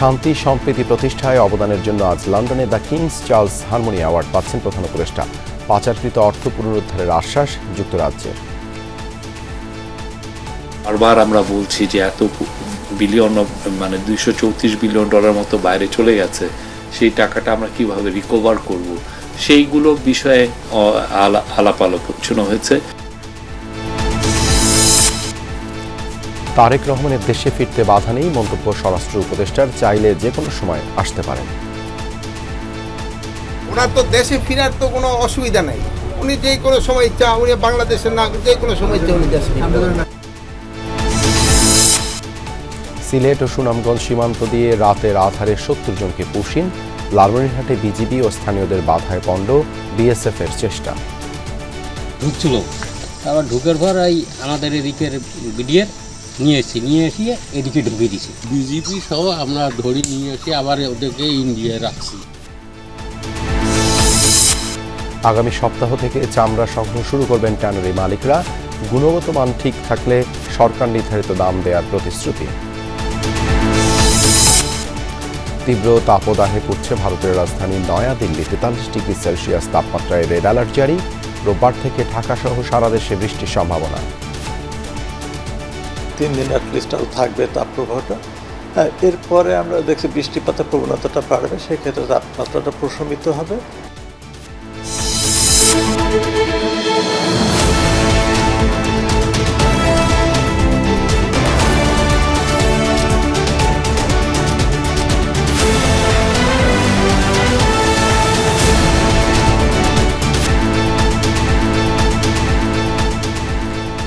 শান্তি সম্প্রীতি প্রতিষ্ঠায় অবদানের জন্য আজ লন্ডনে the King's Charles Harmony Award পাচ্ছেন প্রধান উপদেষ্টা। পাচারকৃত অর্থ পুনরুদ্ধারের আশ্বাস যুক্তরাজ্যের। বারবার আমরা বলছি যে এত বিলিয়ন মানে $234 বিলিয়ন মতো বাইরে চলে গেছে, সেই টাকাটা আমরা কিভাবে রিকভার করব, সেইগুলো বিষয়ে আলাপ আলোচনা হয়েছে। তারেক রহমানের দেশে ফিরতে বাধা নেই, মন্তব্য স্বরাষ্ট্র উপদেষ্টার। চাইলে যে কোনো সময় আসতে পারেন। ওনার তো দেশে ফেরার তো কোনো অসুবিধা নেই, উনি যে কোনো সময় ইচ্ছা, উনি বাংলাদেশের না যে কোনো সময় ইচ্ছা উনি দেশে সিলেট ও সুনামগঞ্জ সীমান্ত দিয়ে রাতের আধারে 70 জনকে পুশিন। লালমনিরহাটে বিজিবি ও স্থানীয়দের বাধায় পণ্ড বিএসএফ এর চেষ্টা। ঢুকছিল, আবার ঢুকের পর এই আমাদের এদিকের বিডিআর নিয়ে এসে এদিকে ঢুকে দিছে। বিজিবি সহ আমরা ধরে নিয়ে এসে আবার ওদেরকে ইন্ডিয়ায় রাখছি। আগামী সপ্তাহ থেকে চামড়া সংগ্রহ শুরু করবেন ট্যানারি মালিকরা। গুণগত মান ঠিক থাকলে সরকার নির্ধারিত দাম দেওয়ার প্রতিশ্রুতি। তীব্র তাপদাহে পড়ছে ভারতের রাজধানী নয়াদিল্লি। 43 ডিগ্রি সেলসিয়াস তাপমাত্রায় রেড অ্যালার্ট জারি। রোববার থেকে ঢাকা সহ সারা দেশে বৃষ্টির সম্ভাবনা। 3 দিন অ্যাটলিস্ট থাকবে তাপপ্রবাহটা। এরপরে আমরা দেখছি বৃষ্টিপাতের প্রবণতাটা বাড়বে, সেক্ষেত্রে তাপমাত্রাটা প্রশমিত হবে।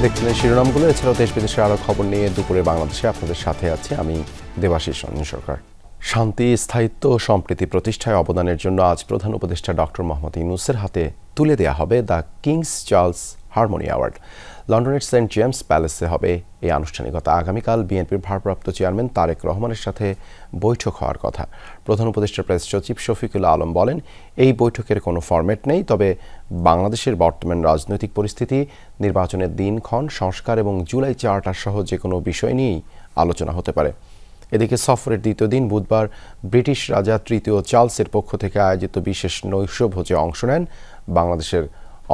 দেখছিলেন শিরোনামগুলো। এছাড়াও দেশ বিদেশের আরও খবর নিয়ে দুপুরে বাংলাদেশে আপনাদের সাথে আছি আমি দেবাশিস রঞ্জন সরকার। শান্তি, স্থায়িত্ব ও সম্প্রীতি প্রতিষ্ঠায় অবদানের জন্য আজ প্রধান উপদেষ্টা ডক্টর মোহাম্মদ ইউনূসের হাতে তুলে দেওয়া হবে the King's Charles Harmony Award. লন্ডনের সেন্ট জেমস প্যালেসে হবে এই আনুষ্ঠানিকতা। আগামীকাল বিএনপির ভারপ্রাপ্ত চেয়ারম্যান তারেক রহমানের সাথে বৈঠক হওয়ার কথা। প্রধান উপদেষ্টার প্রেস সচিব শফিকুল আলম বলেন, এই বৈঠকের কোনো ফরম্যাট নেই, তবে বাংলাদেশের বর্তমান রাজনৈতিক পরিস্থিতি, নির্বাচনের দিনক্ষণ, সংস্কার এবং জুলাই চার্টার সহ যে কোনো বিষয় নিয়েই আলোচনা হতে পারে। এদিকে সফরের দ্বিতীয় দিন বুধবার ব্রিটিশ রাজা তৃতীয় চার্লসের পক্ষ থেকে আয়োজিত বিশেষ নৈশভোজে অংশ নেন বাংলাদেশের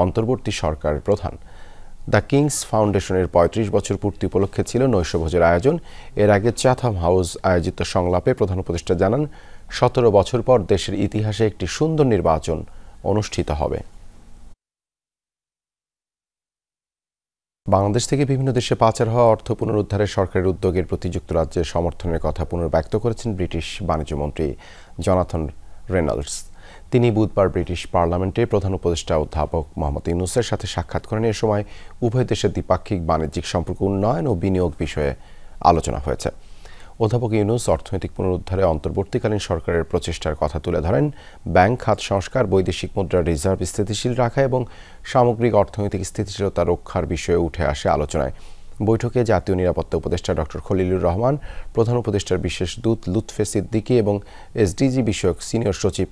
অন্তর্বর্তী সরকারের প্রধান। দ্য কিংস ফাউন্ডেশনের 35 বছর পূর্তি উপলক্ষে ছিল নৈশভোজের আয়োজন। এর আগে চ্যাথাম হাউস আয়োজিত সংলাপে প্রধান উপদেষ্টা জানান, 17 বছর পর দেশের ইতিহাসে একটি সুন্দর নির্বাচন অনুষ্ঠিত হবে। বাংলাদেশ থেকে বিভিন্ন দেশে পাচার হওয়া অর্থ পুনরুদ্ধারে সরকারের উদ্যোগের প্রতি যুক্তরাজ্যের সমর্থনের কথা পুনর্ব্যক্ত করেছেন ব্রিটিশ বাণিজ্যমন্ত্রী জনাথন রেনল্ডস। তিনি বুধবার ব্রিটিশ পার্লামেন্টে প্রধান উপদেষ্টা অধ্যাপক মোহাম্মদ ইউনূসের সাথে সাক্ষাৎ করেন। এ সময় উভয় দেশের দ্বিপাক্ষিক বাণিজ্যিক সম্পর্ক উন্নয়ন ও বিনিয়োগ বিষয়ে আলোচনা হয়েছে। অধ্যাপক ইউনূস অর্থনৈতিক পুনরুদ্ধারে অন্তর্বর্তীকালীন সরকারের প্রচেষ্টার কথা তুলে ধরেন। ব্যাংক খাত সংস্কার, বৈদেশিক মুদ্রার রিজার্ভ স্থিতিশীল রাখা এবং সামগ্রিক অর্থনৈতিক স্থিতিশীলতা রক্ষার বিষয়ে উঠে আসে আলোচনায়। বৈঠকে জাতীয় নিরাপত্তা উপদেষ্টা ডক্টর খলিলুর রহমান, প্রধান উপদেষ্টার বিশেষ দূত লুৎফে সিদ্দিকী এবং এসডিজি বিষয়ক সিনিয়র সচিব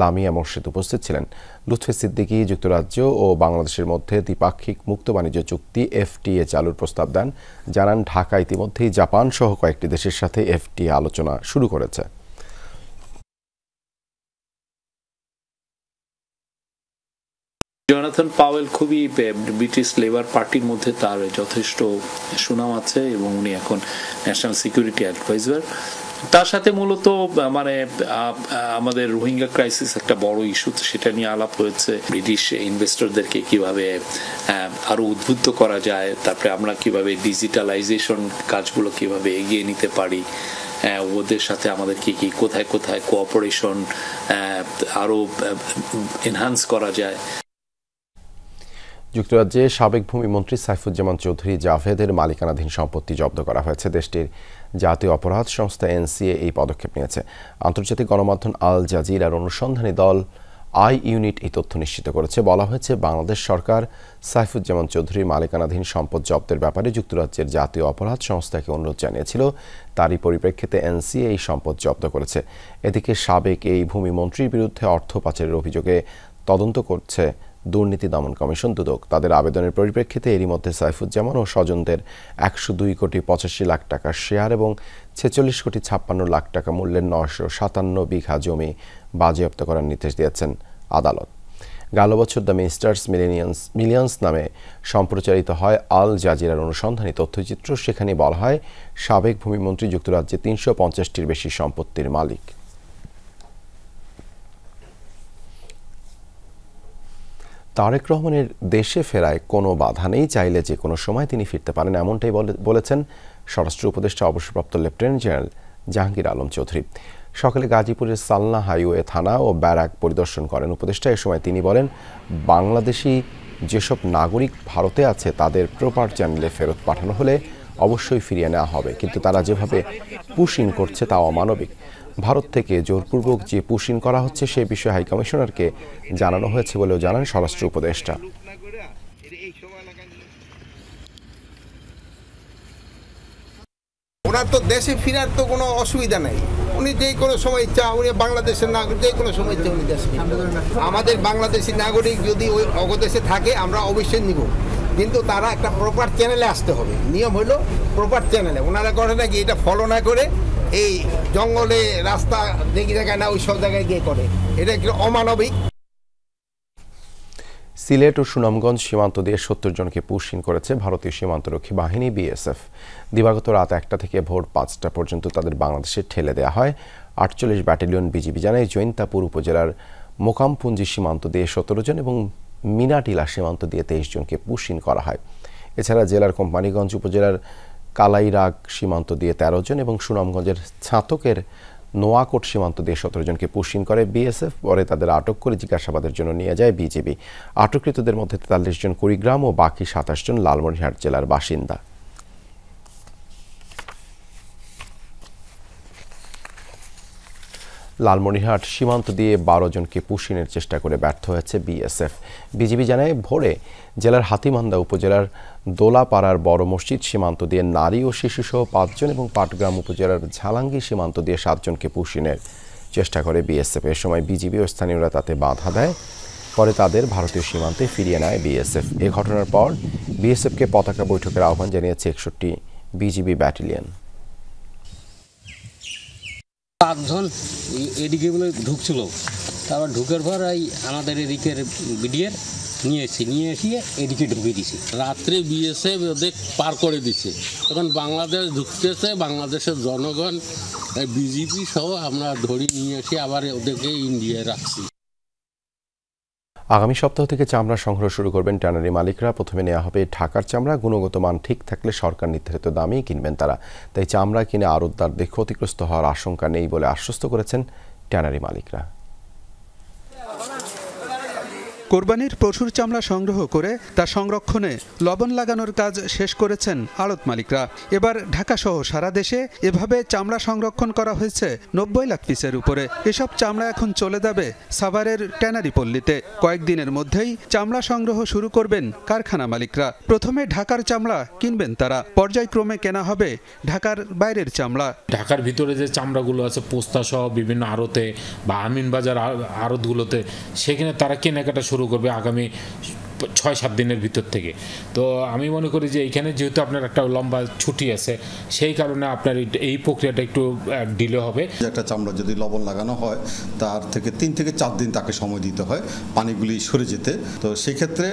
লামিয়া মোর্শেদ উপস্থিত ছিলেন। লুৎফে সিদ্দিকী যুক্তরাজ্য ও বাংলাদেশের মধ্যে দ্বিপাক্ষিক মুক্ত বাণিজ্য চুক্তি এফটিএ চালুর প্রস্তাব দেন। জানান, ঢাকা ইতিমধ্যেই জাপান সহ কয়েকটি দেশের সাথে এফটিএ আলোচনা শুরু করেছে। জনাথন পাওয়েল খুবই ব্রিটিশ লেবার পার্টির মধ্যে তার যথেষ্ট সুনাম আছে এবং উনি এখন ন্যাশনাল সিকিউরিটি অ্যাডভাইজার। তার সাথে মূলত মানে আমাদের রোহিঙ্গা ক্রাইসিস একটা বড় ইস্যু, সেটা নিয়ে আলাপ হয়েছে। ব্রিটিশ ইনভেস্টরদেরকে কিভাবে আরো উদ্বুদ্ধ করা যায়, তারপরে আমরা কিভাবে ডিজিটালাইজেশন কাজগুলো কিভাবে এগিয়ে নিতে পারি, ওদের সাথে আমাদের কি কোথায় কোথায় কোঅপারেশন আরো এনহান্স করা যায়। যুক্তরাজ্যে সাবেক ভূমিমন্ত্রী সাইফুজ্জামান চৌধুরী জাভেদের মালিকানাধীন সম্পত্তি জব্দ করা হয়েছে। দেশটির জাতীয় অপরাধ সংস্থা এনসিএ এই পদক্ষেপ নিয়েছে। আন্তর্জাতিক গণমাধ্যম আল জাজিরার অনুসন্ধানী দল আই ইউনিট এই তথ্য নিশ্চিত করেছে। বলা হয়েছে, বাংলাদেশ সরকার সাইফুজ্জামান চৌধুরীর মালিকানাধীন সম্পদ জব্দের ব্যাপারে যুক্তরাজ্যের জাতীয় অপরাধ সংস্থাকে অনুরোধ জানিয়েছিল। তারই পরিপ্রেক্ষিতে এনসিএ এই সম্পদ জব্দ করেছে। এদিকে সাবেক এই ভূমিমন্ত্রীর বিরুদ্ধে অর্থ পাচারের অভিযোগে তদন্ত করছে দুর্নীতি দমন কমিশন দুদক। তাদের আবেদনের পরিপ্রেক্ষিতে এরই মধ্যে সাইফুজ্জামান ও স্বজনদের 102,85,00,000 টাকার শেয়ার এবং 46,56,00,000 টাকা মূল্যের 957 বিঘা জমি বাজেয়াপ্ত করার নির্দেশ দিয়েছেন আদালত। গেল বছর দ্য মিস্টার্স মিলিয়ন্স নামে সম্প্রচারিত হয় আল জাজিরার অনুসন্ধানী তথ্যচিত্র। সেখানে বলা হয় সাবেক ভূমিমন্ত্রী যুক্তরাজ্যে 350টির বেশি সম্পত্তির মালিক। তারেক রহমানের দেশে ফেরায় কোনো বাধা নেই, চাইলে যে কোনো সময় তিনি ফিরতে পারেন, এমনটাই বলেছেন স্বরাষ্ট্র উপদেষ্টা অবসরপ্রাপ্ত লেফটেন্যান্ট জেনারেল জাহাঙ্গীর আলম চৌধুরী। সকালে গাজীপুরের সালনা হাইওয়ে থানা ও ব্যারাক পরিদর্শন করেন উপদেষ্টা। এ সময় তিনি বলেন, বাংলাদেশি যেসব নাগরিক ভারতে আছে তাদের প্রপার চ্যানেলে ফেরত পাঠানো হলে অবশ্যই ফিরিয়ে নেওয়া হবে, কিন্তু তারা যেভাবে পুশ-ইন করছে তা অমানবিক। ভারত থেকে জোরপূর্বক যে পুশ-ইন করা হচ্ছে সে বিষয়ে হাইকমিশনারকে জানানো হয়েছে বলেও জানান স্বরাষ্ট্র উপদেষ্টা। ওনার তো দেশে ফেরার তো কোনো অসুবিধা নেই, উনি যে কোনো সময় ইচ্ছা, উনি বাংলাদেশের নাগরিক, যে কোনো সময় ইচ্ছা উনি দেশে। আমাদের বাংলাদেশি নাগরিক যদি ওই অগদেশে থাকে আমরা অবশ্যই নিব, কিন্তু তারা একটা প্রপার চ্যানেলে আসতে হবে। নিয়ম হলো প্রপার চ্যানেলে। ওনারা করে নাকি এটা ফলো না করে এই জঙ্গলে রাস্তা দেখি জায়গায় না ওই সব জায়গায় গিয়ে করে, এটা একটু অমানবিক। সিলেট ও সুনামগঞ্জ সীমান্ত দিয়ে 70 জনকে পুশ-ইন করেছে ভারতীয় সীমান্তরক্ষী বাহিনী বিএসএফ। দিবাগত রাত 1টা থেকে ভোর 5টা পর্যন্ত তাদের বাংলাদেশে ঠেলে দেওয়া হয়। 48 ব্যাটালিয়ন বিজিবি জানায় জৈন্তাপুর উপজেলার মোকামপুঞ্জি সীমান্ত দিয়ে 17 জন এবং মিনাটিলা সীমান্ত দিয়ে 23 জনকে পুশ-ইন করা হয়। এছাড়া জেলার কোম্পানিগঞ্জ উপজেলার কালাইরাগ সীমান্ত দিয়ে 13 জন এবং সুনামগঞ্জের ছাতকের নোয়াকোট সীমান্ত দিয়ে 17 জনকে পুশ-ইন করে বিএসএফ। পরে তাদের আটক করে জিজ্ঞাসাবাদের জন্য নিয়ে যায় বিজিবি। আটককৃতদের মধ্যে 43 জন কুড়িগ্রাম ও বাকি 27 জন লালমনিরহাট জেলার বাসিন্দা। লালমনিরহাট সীমান্ত দিয়ে 12 জনকে পুশ-ইনের চেষ্টা করে ব্যর্থ হয়েছে বিএসএফ। বিজিবি জানায় ভোরে জেলার হাতিমান্দা উপজেলার দোলাপাড়ার বড় মসজিদ সীমান্ত দিয়ে নারী ও শিশুসহ 5 জন এবং পাটগ্রাম উপজেলার ঝালাঙ্গি সীমান্ত দিয়ে 7 জনকে পুশ-ইনের চেষ্টা করে বিএসএফ। এর সময় বিজিবি ও স্থানীয়রা তাতে বাধা দেয়। পরে তাদের ভারতীয় সীমান্তে ফিরিয়ে নেয় বিএসএফ। এ ঘটনার পর বিএসএফকে পতাকা বৈঠকের আহ্বান জানিয়েছে 61টি বিজিবি ব্যাটালিয়ন। 5 জন এদিকে বলে ঢুকছিল, তারপর ঢুকের পর আমাদের এদিকের বিডিআর নিয়ে এসে এদিকে ঢুকিয়ে দিছে। রাত্রে বিএসএফ ওদের পার করে দিছে। এখন বাংলাদেশ ঢুকতেছে, বাংলাদেশের জনগণ বিজেপি সহ আমরা ধরে নিয়ে এসে আবার ওদেরকে ইন্ডিয়ায় রাখছি। আগামী সপ্তাহ থেকে চামড়া সংগ্রহ শুরু করবেন ট্যানারি মালিকরা। প্রথমে নেওয়া হবে ঢাকার চামড়া। গুণগত মান ঠিক থাকলে সরকার নির্ধারিত দামেই কিনবেন তারা। তাই চামড়া কিনে আড়তদারদের ক্ষতিগ্রস্ত হওয়ার আশঙ্কা নেই বলে আশ্বস্ত করেছেন ট্যানারি মালিকরা। কোরবানির পশুর চামড়া সংগ্রহ করে তা সংরক্ষণে লবণ লাগানোর কাজ শেষ করেছেন আড়ত মালিকরা। এবার ঢাকাসহ সারা দেশে এভাবে চামড়া সংরক্ষণ করা হয়েছে 90 লাখ পিসের উপরে। এসব চামড়া এখন চলে যাবে সাভারের ট্যানারি পল্লীতে। কয়েকদিনের মধ্যেই চামড়া সংগ্রহ শুরু করবেন কারখানা মালিকরা। প্রথমে ঢাকার চামড়া কিনবেন তারা, পর্যায়ক্রমে কেনা হবে ঢাকার বাইরের চামড়া। ঢাকার ভিতরে যে চামড়াগুলো আছে পোস্তা সহ বিভিন্ন আড়তে বা আমিনবাজার আড়তগুলোতে, সেখানে তারা কেনাকাটা শুরু করবে আগামী 6-7 দিনের ভিতর থেকে। তো আমি মনে করি যে এইখানে যেহেতু আপনার একটা লম্বা ছুটি আছে, সেই কারণে আপনার এই প্রক্রিয়াটা একটু ডিলে হবে। একটা চামড়া যদি লবণ লাগানো হয় তার থেকে 3 থেকে 4 দিন তাকে সময় দিতে হয় পানিগুলি সরে যেতে। তো সেই ক্ষেত্রে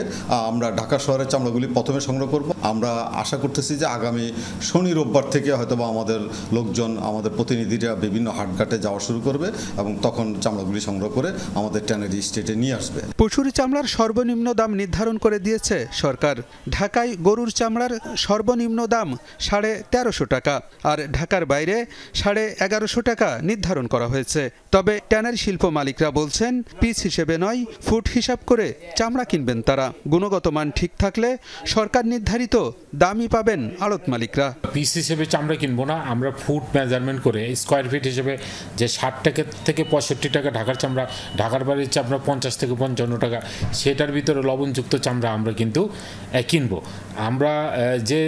আমরা ঢাকা শহরের চামড়াগুলি প্রথমে সংগ্রহ করব। আমরা আশা করতেছি যে আগামী শনি রোববার থেকে হয়তো বা আমাদের লোকজন, আমাদের প্রতিনিধিরা বিভিন্ন হাটঘাটে যাওয়া শুরু করবে এবং তখন চামড়াগুলি সংগ্রহ করে আমাদের ট্যানারি স্টেটে নিয়ে আসবে। পশুর চামড়ার সর্বনিম্ন দাম নির্ধারণ করে দিয়েছে সরকার। ঢাকায় গরুর চামড়ার সর্বনিম্ন দাম 1350 টাকা, আর ঢাকার বাইরে 1150 টাকা নির্ধারণ করা হয়েছে। তবে ট্যানারি শিল্প মালিকরা বলছেন পিস হিসেবে নয়, ফুট হিসাব করে চামড়া কিনবেন তারা। গুণগত মান ঠিক থাকলে সরকার নির্ধারিত দামই পাবেন আড়ত মালিকরা। পিস হিসেবে চামড়া কিনবো না, আমরা ফুট মেজারমেন্ট করে স্কোয়ার ফিট হিসেবে যে 60 টাকা থেকে 65 টাকা ঢাকার চামড়া, ঢাকার বাড়ির চামড়া 50 থেকে 55 টাকা, সেটার ভিতরে লবণযুক্ত চামড়া আমরা কিন্তু কিনবো। আমরা যে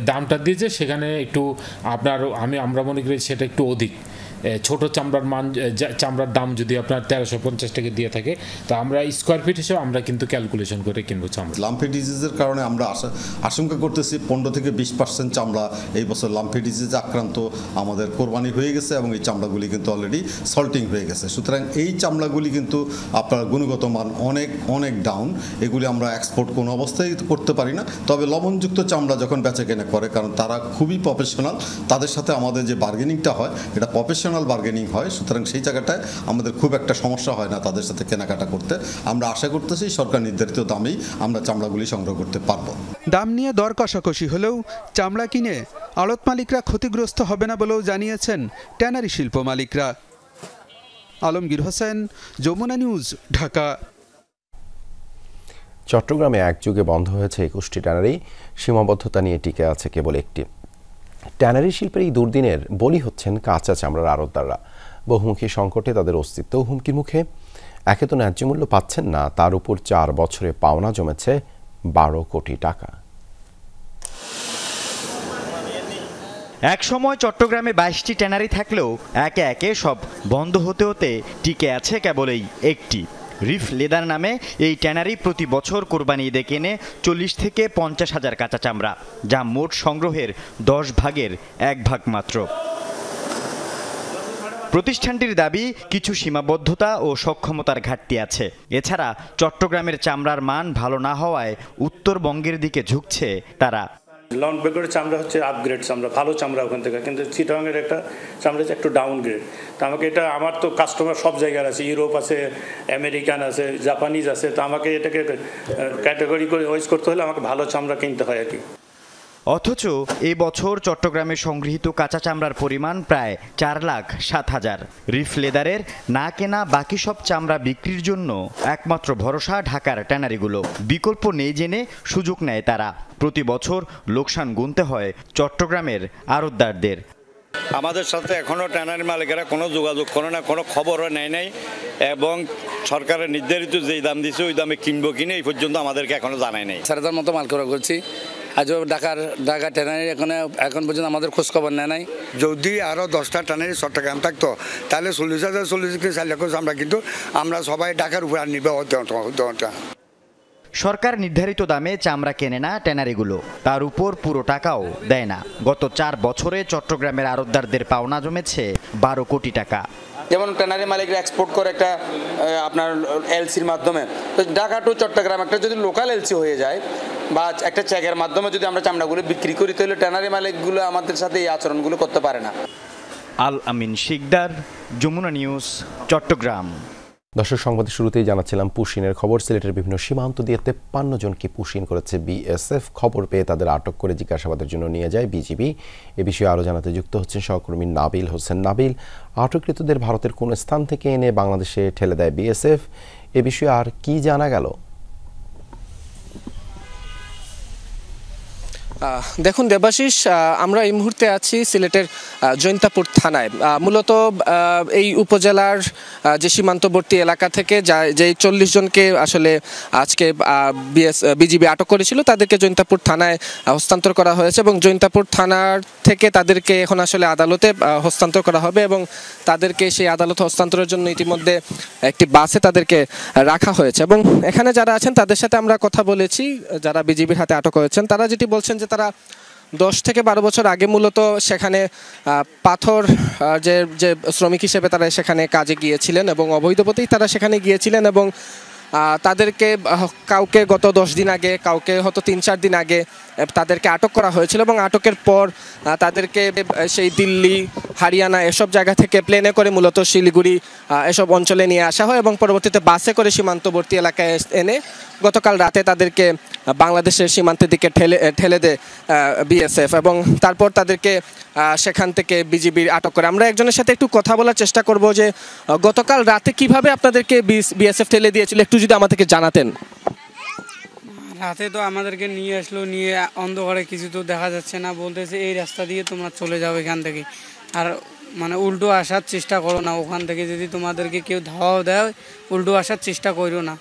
দামটা দিয়েছে সেখানে একটু আমরা মনে করি সেটা একটু অধিক, ছোট চামড়ার দাম যদি আপনার 1350 টাকা দিয়ে থাকে, তো আমরা স্কোয়ার ফিট হিসেবে আমরা কিন্তু ক্যালকুলেশন করে কিনবো চামড়া। লাম্পি ডিজিজের কারণে আমরা আশঙ্কা করতেছি 15 থেকে 20% চামড়া এই বছর লাম্পি ডিজিজে আক্রান্ত আমাদের কোরবানি হয়ে গেছে এবং এই চামড়াগুলি কিন্তু অলরেডি সল্টিং হয়ে গেছে। সুতরাং এই চামড়াগুলি কিন্তু আপনার গুণগত মান অনেক ডাউন, এগুলি আমরা এক্সপোর্ট কোনো অবস্থায় করতে পারি না। তবে লবণযুক্ত চামড়া যখন বেচা কেনা করে, কারণ তারা খুবই প্রফেশনাল, তাদের সাথে আমাদের যে বার্গেনিংটা হয় এটা প্রফেশনাল বার্গেনিং হয়, সুতরাং সেই জায়গাটায় আমাদের খুব একটা সমস্যা হয় না তাদের সাথে কেনাকাটা করতে। আমরা আশা করতেছি সরকার নির্ধারিত দামেই আমরা চামড়াগুলি সংগ্রহ করতে পারবো। দাম নিয়ে দর কষাকষি হলেও চামড়া কিনে আড়ত মালিকরা ক্ষতিগ্রস্ত হবে না বলেও জানিয়েছেন ট্যানারি শিল্প মালিকরা। আলমগীর হোসেন, যমুনা নিউজ, ঢাকা। চট্টগ্রামে এক যুগে বন্ধ হয়েছে 21টি ট্যানারি, সীমাবদ্ধতা নিয়ে টিকে আছে কেবল একটি। ট্যানারি শিল্পের এই দুর্দিনের বলি হচ্ছেন কাঁচা চামড়ার আড়তদাররা। বহুমুখী সংকটে তাদের অস্তিত্বও হুমকির মুখে। একে তো ন্যায্য মূল্য পাচ্ছেন না, তার উপর 4 বছরে পাওনা জমেছে 12 কোটি টাকা। এক সময় চট্টগ্রামে 22টি ট্যানারি থাকলেও একে একে সব বন্ধ হতে হতে টিকে আছে কেবলই একটি। রিফ লেদার নামে এই ট্যানারি প্রতি বছর কোরবানি ঈদে কেনে 40 থেকে 50 হাজার কাঁচা চামড়া, যা মোট সংগ্রহের 10 ভাগের 1 ভাগ মাত্র। প্রতিষ্ঠানটির দাবি কিছু সীমাবদ্ধতা ও সক্ষমতার ঘাটতি আছে। এছাড়া চট্টগ্রামের চামড়ার মান ভালো না হওয়ায় উত্তরবঙ্গের দিকে ঝুঁকছে তারা। লং বেগরের চামড়া হচ্ছে আপগ্রেড চামড়া, ভালো চামড়া ওখান থেকে, কিন্তু চিটাগাংয়ের একটা চামড়া হচ্ছে একটু ডাউন গ্রেড। তো আমাকে এটা, আমার তো কাস্টমার সব জায়গার আছে, ইউরোপ আছে, আমেরিকান আছে, জাপানিজ আছে, তো আমাকে এটাকে ক্যাটাগরি করে ওয়াইজ করতে হলে আমাকে ভালো চামড়া কিনতে হয় আর কি। অথচ এই বছর চট্টগ্রামে সংগৃহীত কাঁচা চামড়ার পরিমাণ প্রায় 4,07,000। রিফ লেদারের না কেনা বাকি সব চামড়া বিক্রির জন্য একমাত্র ভরসা ঢাকার ট্যানারিগুলো। বিকল্প নেই জেনে সুযোগ নেয় তারা। প্রতি বছর লোকসান গুনতে হয় চট্টগ্রামের আড়তদারদের। আমাদের সাথে এখনও ট্যানারি মালিকেরা কোনো যোগাযোগ করে না, কোনো খবরও নেয় নাই, এবং সরকারের নির্ধারিত যেই দাম দিচ্ছে ওই দামে কিনবো কিনে এই পর্যন্ত আমাদেরকে এখনো জানায় নাই। 4,000 মতো মাল করা করছি, আজও ঢাকা ট্যানারি এখন পর্যন্ত আমাদের খোঁজ খবর নেয় নাই। যদি আরও 10টা ট্যানারি চট্টগ্রাম থাকতো তাহলে 40,000 আমরা কিন্তু আমরা সবাই ঢাকার উপর আর নিবে। সরকার নির্ধারিত দামে চামড়া কেনে না ট্যানারিগুলো, তার উপর পুরো টাকাও দেয় না। গত 4 বছরে চট্টগ্রামের আড়তদারদের পাওনা জমেছে 12 কোটি টাকা। যেমন ট্যানারি মালিকরা এক্সপোর্ট করে একটা আপনার এলসির মাধ্যমে, তো ঢাকা টু চট্টগ্রাম একটা যদি লোকাল এলসি হয়ে যায় বা একটা চেকের মাধ্যমে যদি আমরা চামড়াগুলো বিক্রি করি, তাহলে ট্যানারি মালিকগুলো আমাদের সাথে এই আচরণগুলো করতে পারে না। আল আমিন শিকদার, যমুনা নিউজ, চট্টগ্রাম। দর্শক, সংবাদের শুরুতেই জানাচ্ছিলাম পুশিনের খবর। সিলেটের বিভিন্ন সীমান্ত দিয়ে 53 জনকে পুশিন করেছে বিএসএফ। খবর পেয়ে তাদের আটক করে জিজ্ঞাসাবাদের জন্য নিয়ে যায় বিজিবি। এ বিষয়ে আরও জানাতে যুক্ত হচ্ছেন সহকর্মী নাবিল হোসেন। নাবিল, আটককৃতদের ভারতের কোন স্থান থেকে এনে বাংলাদেশে ঠেলে দেয় বিএসএফ, এ বিষয়ে আর কি জানা গেল? দেখুন দেবাশিস, আমরা এই মুহূর্তে আছি সিলেটের জৈন্তাপুর থানায়। মূলত এই উপজেলার যে সীমান্তবর্তী এলাকা থেকে যে 40 জনকে আসলে আজকে বিজিবি আটক করেছিল, তাদেরকে জৈন্তাপুর থানায় হস্তান্তর করা হয়েছে এবং জৈন্তাপুর থানার থেকে তাদেরকে এখন আসলে আদালতে হস্তান্তর করা হবে এবং তাদেরকে সেই আদালতে হস্তান্তরের জন্য ইতিমধ্যে একটি বাসে তাদেরকে রাখা হয়েছে। এবং এখানে যারা আছেন তাদের সাথে আমরা কথা বলেছি, যারা বিজিবির হাতে আটক হয়েছেন, তারা যেটি বলছেন যে তারা 10 থেকে 12 বছর আগে মূলত সেখানে পাথর যে শ্রমিক হিসেবে তারা সেখানে কাজে গিয়েছিলেন এবং অবৈধপথেই তারা সেখানে গিয়েছিলেন এবং তাদেরকে কাউকে গত 10 দিন আগে, কাউকে হয়তো 3-4 দিন আগে তাদেরকে আটক করা হয়েছিল এবং আটকের পর তাদেরকে সেই দিল্লি, হরিয়ানা এসব জায়গা থেকে প্লেনে করে মূলত শিলিগুড়ি এসব অঞ্চলে নিয়ে আসা হয় এবং পরবর্তীতে বাসে করে সীমান্তবর্তী এলাকায় এনে গতকাল রাতে তাদেরকে বাংলাদেশের সীমান্তের দিকে ঠেলে দেয় বিএসএফ এবং তারপর তাদেরকে সেখান থেকে বিজিবি আটক করে। আমরা একজনের সাথে একটু কথা বলার চেষ্টা করব যে গতকাল রাতে কিভাবে আপনাদেরকে বিএসএফ ঠেলে দিয়েছিল, একটু যদি আমাদেরকে জানাতেন। রাতে তো আমাদেরকে নিয়ে আসলো, নিয়ে অন্ধকারে কিছু তো দেখা যাচ্ছে না, বলতেছে এই রাস্তা দিয়ে তোমরা চলে যাও এখান থেকে, আর মানে উল্টো আসার চেষ্টা করো না, ওখান থেকে যদি তোমাদেরকে কেউ ধাওয়াও দেয় উল্টো আসার চেষ্টা করো না,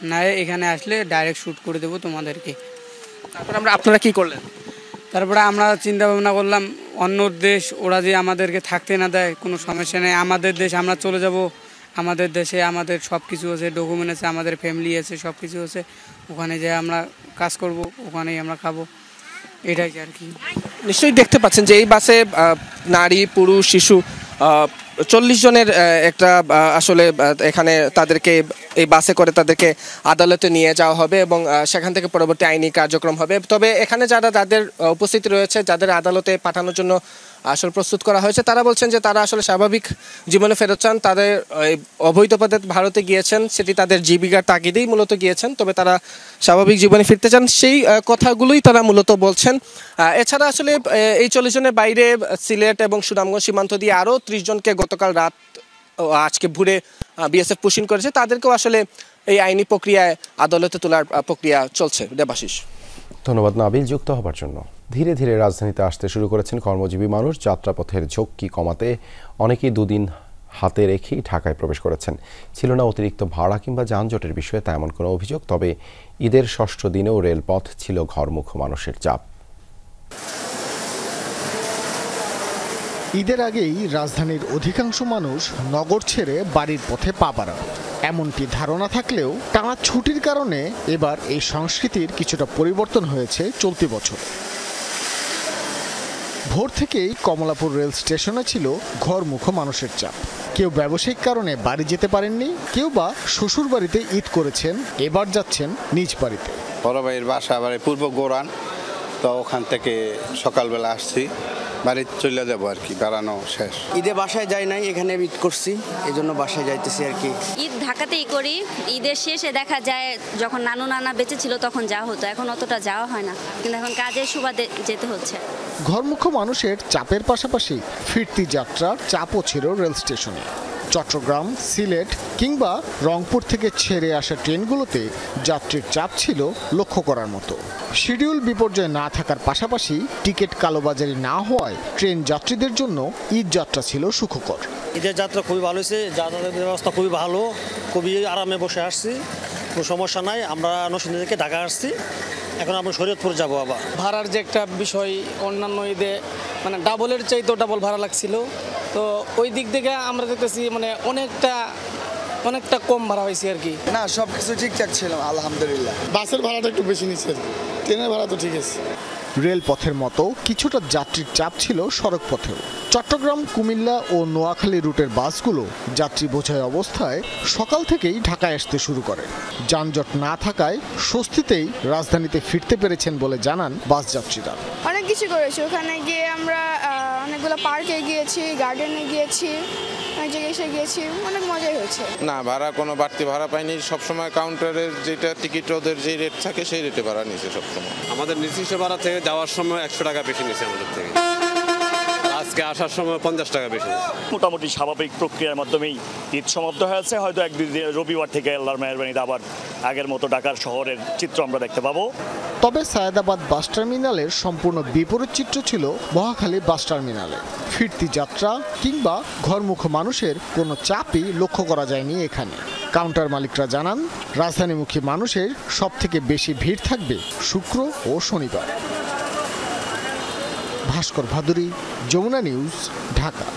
না এখানে আসলে ডাইরেক্ট শ্যুট করে দেবো তোমাদেরকে। তারপর আপনারা কি করলেন? তারপরে আমরা চিন্তা ভাবনা করলাম অন্য দেশ ওরা যে আমাদেরকে থাকতে না দেয় কোনো সমস্যা নেই, আমাদের দেশ আমরা চলে যাব, আমাদের দেশে আমাদের সব কিছু আছে, ডকুমেন্ট আছে, আমাদের ফ্যামিলি আছে, সব কিছু আছে, ওখানে যেয়ে আমরা কাজ করব, ওখানেই আমরা খাবো, এটাই আর কি। নিশ্চয়ই দেখতে পাচ্ছেন যে এই বাসে নারী পুরুষ শিশু 40 জনের একটা আসলে এখানে তাদেরকে এই বাসে করে তাদেরকে আদালতে নিয়ে যাওয়া হবে এবং সেখান থেকে পরবর্তী আইনি কার্যক্রম হবে। তবে এখানে যাদের উপস্থিতি রয়েছে, যাদের আদালতে পাঠানোর জন্য আসলে প্রস্তুত করা হয়েছে, তারা বলছেন যে তারা আসলে স্বাভাবিক জীবনে ফেরত চান। তাদের অবৈধ পথে ভারতে গিয়েছেন, সেটি তাদের জীবিকার তাগিদেই মূলত গিয়েছেন, তবে তারা স্বাভাবিক জীবনে ফিরতে চান, সেই কথাগুলোই তারা মূলত বলছেন। এছাড়া আসলে এই 40 জনের বাইরে সিলেট এবং সুনামগঞ্জ সীমান্ত দিয়ে আরও 30 জনকে গতকাল রাত আজকে ভোরে বিএসএফ পুশিং করেছে, তাদেরকেও আসলে এই আইনি প্রক্রিয়ায় আদালতে তোলার প্রক্রিয়া চলছে। দেবাশিস, ধন্যবাদ নাবিল যুক্ত হবার জন্য। ধীরে ধীরে রাজধানীতে আসতে শুরু করেছেন কর্মজীবী মানুষ। যাত্রাপথের ঝক্কি কমাতে অনেকেই দুদিন হাতে রেখেই ঢাকায় প্রবেশ করেছেন। ছিল না অতিরিক্ত ভাড়া কিংবা যানজটের বিষয়ে তেমন কোনো অভিযোগ, তবে ঈদের ষষ্ঠ দিনেও রেলপথ ছিল ঘরমুখ মানুষের চাপ। ঈদের আগেই রাজধানীর অধিকাংশ মানুষ নগর ছেড়ে বাড়ির পথে পা বাড়ান, এমনটি ধারণা থাকলেও টানা ছুটির কারণে এবার এই সংস্কৃতির কিছুটা পরিবর্তন হয়েছে চলতি বছর। ভোর থেকেই কমলাপুর রেল স্টেশনে ছিল ঘরমুখ মানুষের চাপ। কেউ ব্যবসায়িক কারণে বাড়ি যেতে পারেননি, কেউ বা শ্বশুর বাড়িতে ঈদ করেছেন, এবার যাচ্ছেন নিজ বাড়িতে। বড় ভাইয়ের বাসা আবার পূর্ব গোরান, তো ওখান থেকে সকালবেলা আসছি, বাড়ি চলে যাবো আর কি, বেড়ানো শেষ। ঈদে বাসায় যাই নাই, এখানে ঈদ করছি, এই জন্য বাসায় যাইতেছি আর কি। ঈদ ঢাকাতেই করি, ঈদের শেষে দেখা যায় যখন নানু নানা বেঁচে ছিল তখন যাওয়া হতো, এখন অতটা যাওয়া হয় না, কিন্তু এখন কাজের সুবাদে যেতে হচ্ছে। ঘরমুখ মানুষের চাপের পাশাপাশি ফিরতি যাত্রার চাপও ছিল রেল স্টেশনে। চট্টগ্রাম, সিলেট কিংবা রংপুর থেকে ছেড়ে আসা ট্রেনগুলোতে যাত্রীর চাপ ছিল লক্ষ্য করার মতো। শিডিউল বিপর্যয় না থাকার পাশাপাশি টিকিট কালোবাজারি না হওয়ায় ট্রেন যাত্রীদের জন্য ঈদ যাত্রা ছিল সুখকর। ঈদের যাত্রা খুবই ভালো হয়েছে, যাতায়াতের ব্যবস্থা খুবই ভালো, খুবই আরামে বসে আসছি, কোনো সমস্যা নাই। আমরা নরসিংদী থেকে ঢাকা আসছি, এখন আমরা শরীয়তপুর যাবো। আবার ভাড়ার যে একটা বিষয়, অন্যান্য ঈদে মানে ডাবলের চাইতেও ডাবল ভাড়া লাগছিল, তো ওই দিক থেকে আমরা দেখতেছি মানে অনেকটা কম ভাড়া হয়েছে আর কি। না, সব কিছু ঠিকঠাক ছিল আলহামদুলিল্লাহ। বাসের ভাড়াটা একটু বেশি নিচ্ছে, ট্রেনের ভাড়া তো ঠিক আছে। রেলপথের মতো কিছুটা যাত্রীর চাপ ছিল সড়ক পথেও। চট্টগ্রাম, কুমিল্লা ও নোয়াখালী রুটের বাসগুলো যাত্রী বোঝাই অবস্থায় সকাল থেকেই ঢাকায় আসতে শুরু করে। যানজট না থাকায় স্বস্তিতেই রাজধানীতে ফিরতে পেরেছেন বলে জানান বাস যাত্রীরা। অনেক কিছু করেছি, ওখানে গিয়ে আমরা অনেকগুলো পার্কে গিয়েছি, গার্ডেনে গিয়েছি, অনেক জায়গায় এসে গিয়েছি, অনেক মজাই হয়েছে। না, ভাড়া কোনো বাড়তি ভাড়া পাইনি, সবসময় কাউন্টারের যেটা টিকিট ওদের যে রেট থাকে সেই রেটে ভাড়া নিয়েছে সবসময়। আমাদের নির্দিষ্ট ভাড়া থেকে যাওয়ার সময় 100 টাকা বেশি নিয়েছে আমাদের থেকে, আজকে আসার সময় 50 টাকা বেশি। মোটামুটি স্বাভাবিক প্রক্রিয়ার মাধ্যমেই ঈদ সমাপ্ত হয়েছে। হয়তো একদিন রবিবার থেকে আল্লাহর মেহেরবানিতে আবার আগের মতো ঢাকার শহরের চিত্র আমরা দেখতে পাবো। তবে সায়েদাবাদ বাস টার্মিনালের সম্পূর্ণ বিপরীত চিত্র ছিল মহাখালী বাস টার্মিনালে। ফিরতি যাত্রা কিংবা ঘরমুখ মানুষের কোনো চাপই লক্ষ্য করা যায়নি এখানে। কাউন্টার মালিকরা জানান, রাজধানীমুখী মানুষের সবথেকে বেশি ভিড় থাকবে শুক্র ও শনিবার। ভাস্কর ভাদুরী, যমুনা নিউজ, ঢাকা।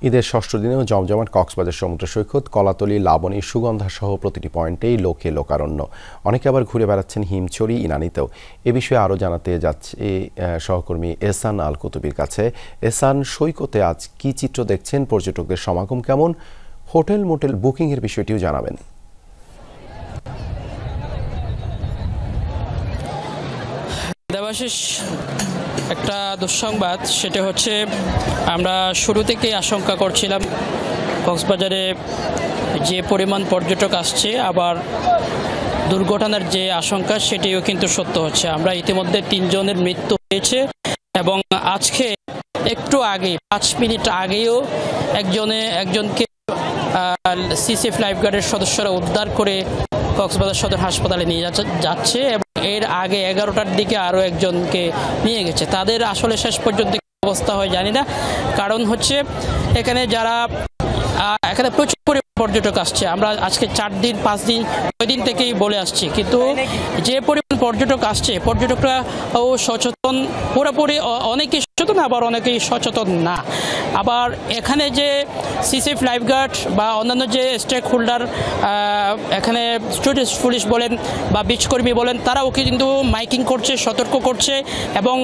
ঈদের ষষ্ঠ দিনেও জমজমাট কক্সবাজার সমুদ্র সৈকত, কলাতলী, লাবণী, সুগন্ধা সহ প্রতিটি পয়েন্টেই লোকে লোকারণ্য। অনেকে আবার ঘুরে বেড়াচ্ছেন হিমছড়ি, ইনানিতেও। এ বিষয়ে আরও জানাতে যাচ্ছে সহকর্মী এহসান আল কুতুবির কাছে। এহসান, সৈকতে আজ কি চিত্র দেখছেন? পর্যটকদের সমাগম কেমন? হোটেল মোটেল বুকিংয়ের বিষয়টিও জানাবেন। দেবাশিস, একটা দুঃসংবাদ, সেটা হচ্ছে আমরা শুরু থেকেই আশঙ্কা করছিলাম কক্সবাজারে যে পরিমাণ পর্যটক আসছে, আবার দুর্ঘটনার যে আশঙ্কা সেটিও কিন্তু সত্য হচ্ছে। আমরা ইতিমধ্যে 3 জনের মৃত্যু হয়েছে এবং আজকে একটু আগে 5 মিনিট আগেও একজনকে সিসিএফ লাইফগার্ডের সদস্যরা উদ্ধার করে কক্সবাজার সদর হাসপাতালে নিয়ে যাচ্ছে এবং এর আগে 11টার দিকে আরও একজনকে নিয়ে গেছে। তাদের আসলে শেষ পর্যন্ত অবস্থা হয় জানি না, কারণ হচ্ছে এখানে যারা এখানে প্রচুর পর্যটক আসছে। আমরা আজকে 4 দিন 5 দিন 6 দিন থেকেই বলে আসছি, কিন্তু যে পরিমাণ পর্যটক আসছে, পর্যটকরা ও সচেতন পুরোপুরি, অনেকেই সচেতন আবার অনেকেই সচেতন না। আবার এখানে যে সিসিএফ লাইফগার্ড বা অন্যান্য যে স্টেক হোল্ডার, এখানে স্টুডেন্ট পুলিশ বলেন বা বিচকর্মী বলেন, তারাও কিন্তু মাইকিং করছে, সতর্ক করছে এবং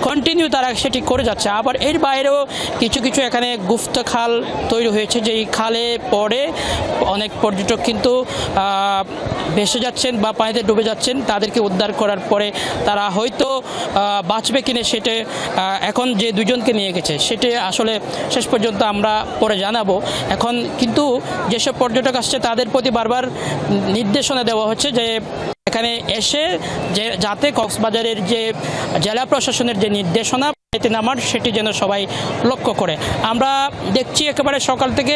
কন্টিনিউ তারা সেটি করে যাচ্ছে। আবার এর বাইরেও কিছু কিছু এখানে গুপ্ত খাল তৈরি হয়েছে, যে এই খালে পড়ে অনেক পর্যটক কিন্তু ভেসে যাচ্ছেন বা পানিতে ডুবে যাচ্ছেন। তাদেরকে উদ্ধার করার পরে তারা হয়তো বাঁচবে কিনা সেটা এখন যে 2 জনকে নিয়ে গেছে সেটা আসলে শেষ পর্যন্ত আমরা পরে জানাবো। এখন কিন্তু যেসব পর্যটক আসছে তাদের প্রতি বারবার নির্দেশনা দেওয়া হচ্ছে যে এখানে এসে যাতে কক্সবাজারের যে জেলা প্রশাসনের যে নির্দেশনা এতে নামার সেটি যেন সবাই লক্ষ্য করে। আমরা দেখছি একেবারে সকাল থেকে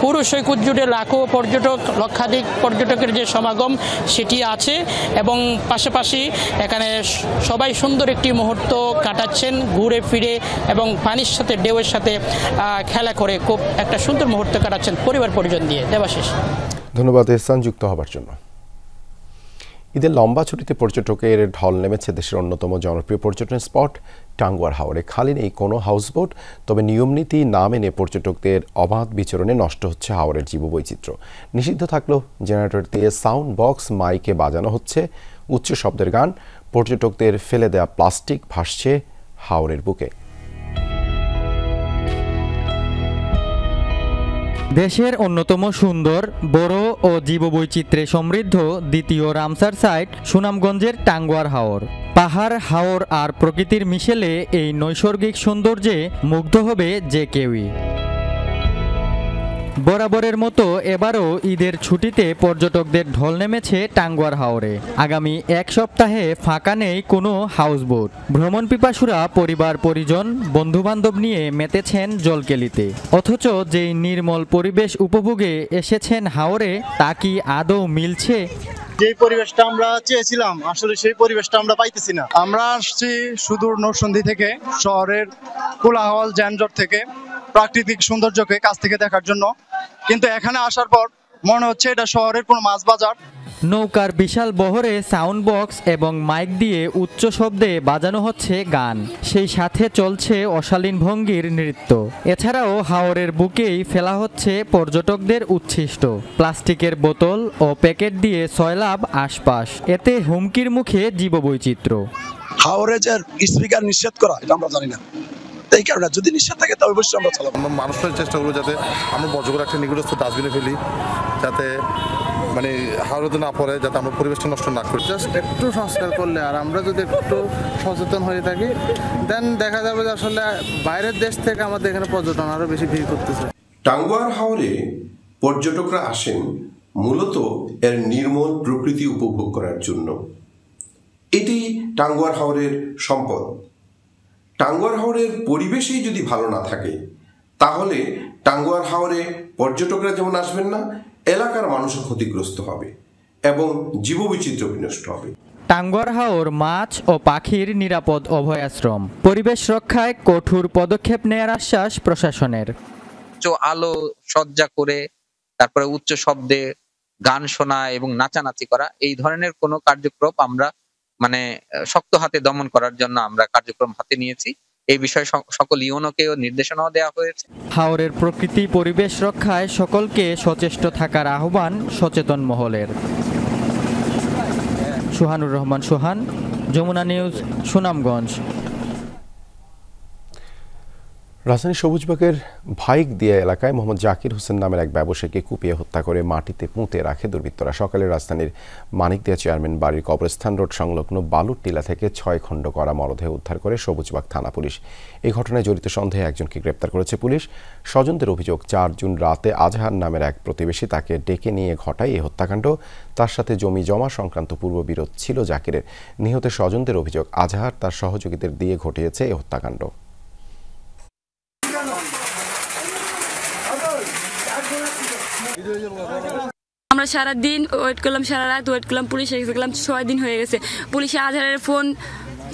পুরো সৈকত জুড়ে লাখো পর্যটক, লক্ষাধিক পর্যটকের যে সমাগম সেটি আছে এবং পাশাপাশি এখানে সবাই সুন্দর একটি মুহূর্ত কাটাচ্ছেন ঘুরে ফিরে এবং পানির সাথে ঢেউয়ের সাথে খেলা করে খুব একটা সুন্দর মুহূর্ত কাটাচ্ছেন পরিবার পরিজন দিয়ে। দেবাশিস, ধন্যবাদ এহসান যুক্ত হবার জন্য। ঈদের লম্বা ছুটিতে পর্যটকের ঢল নেমেছে দেশের অন্যতম জনপ্রিয় পর্যটন স্পট টাঙ্গুয়ার হাওরে। খালি নেই কোনো হাউসবোট, তবে নিয়মনীতি না মেনে পর্যটকদের অবাধ বিচরণে নষ্ট হচ্ছে হাওরের জীববৈচিত্র্য। নিষিদ্ধ থাকলেও জেনারেটর দিয়ে সাউন্ড বক্স, মাইকে বাজানো হচ্ছে উচ্চ শব্দের গান। পর্যটকদের ফেলে দেয়া প্লাস্টিক ভাসছে হাওরের বুকে। দেশের অন্যতম সুন্দর, বড় ও জীববৈচিত্র্যে সমৃদ্ধ দ্বিতীয় রামসার সাইট সুনামগঞ্জের টাঙ্গুয়ার হাওর। পাহাড়, হাওর আর প্রকৃতির মিশেলে এই নৈসর্গিক সৌন্দর্যে মুগ্ধ হবে যে কেউই। বরাবরের মতো এবারও ঈদের ছুটিতে পর্যটকদের ঢল নেমেছে টাঙ্গুয়ার হাওরে। আগামী 1 সপ্তাহে ফাঁকা নেই কোনো হাউসবোট। ভ্রমণ পিপাসুরা পরিবার পরিজন, বন্ধুবান্ধব নিয়ে মেতেছেন জলকেলিতে। অথচ যেই নির্মল পরিবেশ উপভোগে এসেছেন হাওরে, তা কি আদৌ মিলছে? যে পরিবেশটা আমরা চেয়েছিলাম আসলে সেই পরিবেশটা আমরা পাইতেছি না। আমরা আসছি সুদূর নরসিংদী থেকে, শহরের কোলাহল যানজট থেকে প্রাকৃতিক সৌন্দর্যকে কাছ থেকে দেখার জন্য, কিন্তু এখানে আসার পর মনে হচ্ছে এটা শহরের কোনো মাছ বাজার। নৌকার বিশাল বহরে সাউন্ড বক্স এবং মাইক দিয়ে উচ্চ শব্দে বাজানো হচ্ছে গান, সেই সাথে চলছে অশালীন ভঙ্গির নৃত্য। এছাড়াও হাওরের বুকেই ফেলা হচ্ছে পর্যটকদের উচ্ছিষ্ট প্লাস্টিকের বোতল ও প্যাকেট দিয়ে সয়লাভ আশপাশ। এতে হুমকির মুখে জীববৈচিত্র্য। হাওরে যে স্পিকার নিষেধ করা এটা আমরা জানি না, এই কারণে যদি নিষেধ থাকে তবে অবশ্যই আমরা চালাবো। মানুষের চেষ্টা করবো যাতে আমরা বর্জ্যগুলো একটা নিকটস্থ ডাস্টবিনে ফেলি, যাতে মানে হাওড়াতে না পড়ে, যাতে আমরা পরিবেশটা নষ্ট না করি। জাস্ট একটু সংস্কার করলে আর আমরা যদি একটু সচেতন হয়ে থাকি, দেন দেখা যাবে যে আসলে বাইরের দেশ থেকে আমাদের এখানে পর্যটন আরো বেশি ভিড় করতেছে। টাঙ্গুয়ার হাওরে পর্যটকরা আসেন মূলত এর নির্মল প্রকৃতি উপভোগ করার জন্য। এটি টাঙ্গুয়ার হাওরের সম্পদ। টাঙ্গুয়ার হাওরের পরিবেশই যদি ভালো না থাকে তাহলে টাঙ্গুয়ার হাওরে পর্যটকরা যেমন আসবেন না, এলাকার মানুষও ক্ষতিগ্রস্ত হবে এবং জীববৈচিত্র্য বিনষ্ট হবে। টাঙ্গুয়ার হাওর মাছ ও পাখির নিরাপদ অভয়াশ্রম। পরিবেশ রক্ষায় কঠোর পদক্ষেপ নেয়ার আশ্বাস প্রশাসনের। আলো সজ্জা করে তারপরে উচ্চ শব্দে গান শোনা এবং নাচানাচি করা, এই ধরনের কোনো কার্যক্রম আমরা শক্ত হাতে দমন করার জন্য আমরা কার্যক্রম হাতে নিয়েছি। এই বিষয়ে সকল ইউনোকেও নির্দেশনাও দেওয়া হয়েছে। হাওরের প্রকৃতি পরিবেশ রক্ষায় সকলকে সচেষ্ট থাকার আহ্বান সচেতন মহলের। সুহানুর রহমান সোহান, যমুনা নিউজ, সুনামগঞ্জ। রাজধানীর সবুজবাগের ভাইক দিয়া এলাকায় মোহাম্মদ জাকির হোসেন নামের এক ব্যবসায়ীকে কুপিয়ে হত্যা করে মাটিতে পুঁতে রাখে দুর্বৃত্তরা। সকালে রাজধানীর মানিকদিয়া চেয়ারম্যান বাড়ির কবরস্থান রোড সংলগ্ন বালুর টিলা থেকে 6 খণ্ড করা মরদেহ উদ্ধার করে সবুজবাগ থানা পুলিশ। এই ঘটনায় জড়িত সন্দেহে একজনকে গ্রেপ্তার করেছে পুলিশ। স্বজনদের অভিযোগ, 4 জুন রাতে আজহার নামের এক প্রতিবেশী তাকে ডেকে নিয়ে ঘটায় এই হত্যাকাণ্ড। তার সাথে জমি জমা সংক্রান্ত পূর্ববিরোধ ছিল জাকিরের। নিহতের স্বজনদের অভিযোগ, আজহার তার সহযোগীদের দিয়ে ঘটিয়েছে এই হত্যাকাণ্ড। আমরা সারাদিন ওয়েট করলাম, সারা রাত ওয়েট করলাম, পুলিশ দেখলাম 6 দিন হয়ে গেছে। পুলিশে আজহারের ফোন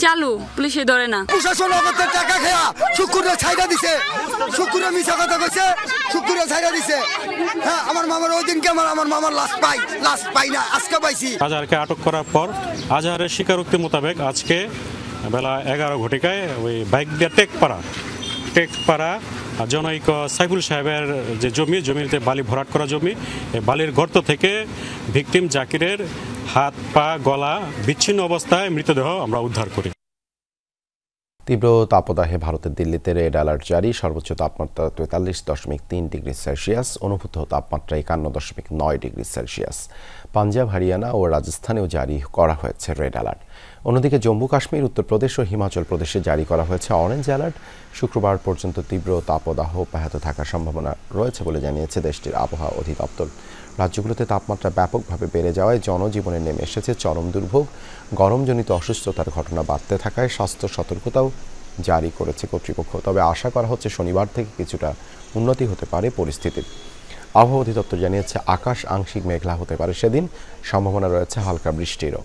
চালু, পুলিশে ধরে না। প্রশাসন আমাদের টাকা খেয়া শুক্কুরে ছাইড়া দিছে, শুক্কুরে মিছা কথা কইছে, শুক্কুরে ছাইড়া দিছে। হ্যাঁ, আমার মামার ওই দিনকে আমার মামার লাশ পাই না, আজকে পাইছি। আজহারকে আটক করার পর আজহারের স্বীকারোক্তি মোতাবেক আজকে বেলা 11 ঘটিকায় ওই বাইক দিয়ে টেকপাড়া জনৈক সাইফুল সাহেবের যে জমিতে বালি ভরাট করা জমি, এই বালির গর্ত থেকে ভিকটিম জাকিরের হাত পা গলা বিচ্ছিন্ন অবস্থায় মৃতদেহ আমরা উদ্ধার করি। তীব্র তাপদাহে ভারতের দিল্লিতে রেড অ্যালার্ট জারি। সর্বোচ্চ তাপমাত্রা 43.3 ডিগ্রি সেলসিয়াস, অনুভূত তাপমাত্রা 51.9 ডিগ্রি সেলসিয়াস। পাঞ্জাব, হরিয়ানা ও রাজস্থানেও জারি করা হয়েছে রেড অ্যালার্ট। অন্যদিকে জম্মু কাশ্মীর, উত্তরপ্রদেশ ও হিমাচল প্রদেশে জারি করা হয়েছে অরেঞ্জ অ্যালার্ট। শুক্রবার পর্যন্ত তীব্র তাপদাহ অব্যাহত থাকার সম্ভাবনা রয়েছে বলে জানিয়েছে দেশটির আবহাওয়া অধিদপ্তর। রাজ্যগুলোতে তাপমাত্রা ব্যাপকভাবে বেড়ে যাওয়ায় জনজীবনে নেমে এসেছে চরম দুর্ভোগ। গরমজনিত অসুস্থতার ঘটনা বাড়তে থাকায় স্বাস্থ্য সতর্কতাও জারি করেছে কর্তৃপক্ষ। তবে আশা করা হচ্ছে শনিবার থেকে কিছুটা উন্নতি হতে পারে পরিস্থিতির। আবহাওয়া অধিদপ্তর জানিয়েছে আকাশ আংশিক মেঘলা হতে পারে সেদিন, সম্ভাবনা রয়েছে হালকা বৃষ্টিরও।